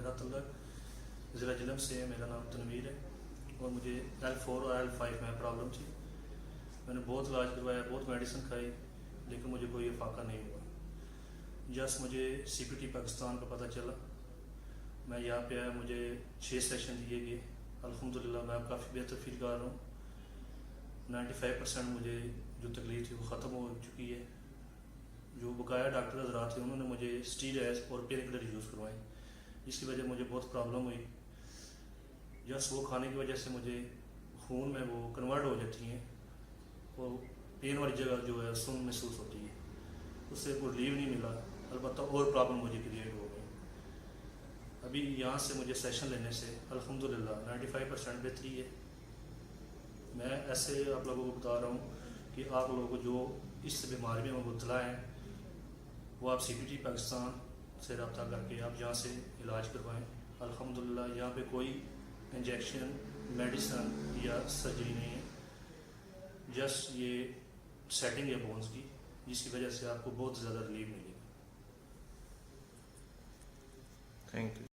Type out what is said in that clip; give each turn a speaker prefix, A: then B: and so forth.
A: मेरा तल्लक ज़िला जिलम से है। मेरा नाम तनवीर है और मुझे L4 और L5 में प्रॉब्लम थी। मैंने बहुत इलाज करवाया, बहुत मेडिसिन खाई, लेकिन मुझे कोई इफाका नहीं हुआ। जस्ट मुझे CPT पाकिस्तान का पता चला, मैं यहाँ पे आया, मुझे 6 सेशन दिए गए। अल्हम्दुलिल्लाह मैं काफ़ी बेहतर फील कर रहा हूँ। 95% मुझे जो तकलीफ थी वो ख़त्म हो चुकी है। जो बकाया डॉक्टर हज़रात थे उन्होंने मुझे स्टीरॉइड्स और पेन किलर यूज़ करवाए, जिसकी वजह मुझे बहुत प्रॉब्लम हुई। जस्ट वो खाने की वजह से मुझे खून में वो कन्वर्ट हो जाती हैं और पेन वाली जगह जो है सुन महसूस होती है, उससे कोई रिलीव नहीं मिला। अलबत्ता और प्रॉब्लम मुझे क्रिएट हो गई। अभी यहाँ से मुझे सेशन लेने से अल्हम्दुलिल्लाह 95% बेहतरी है। मैं ऐसे आप लोगों को बता रहा हूँ कि आप लोगों को जो इस बीमारी में मुबतला हैं वो आप CPT पाकिस्तान से रब्ता करके आप यहाँ से इलाज करवाएं। अल्हम्दुलिल्लाह यहाँ पे कोई इंजेक्शन, मेडिसन या सर्जरी नहीं है, जस्ट ये सेटिंग है बोन्स की, जिसकी वजह से आपको बहुत ज़्यादा रिलीफ मिलेगी।
B: Thank you.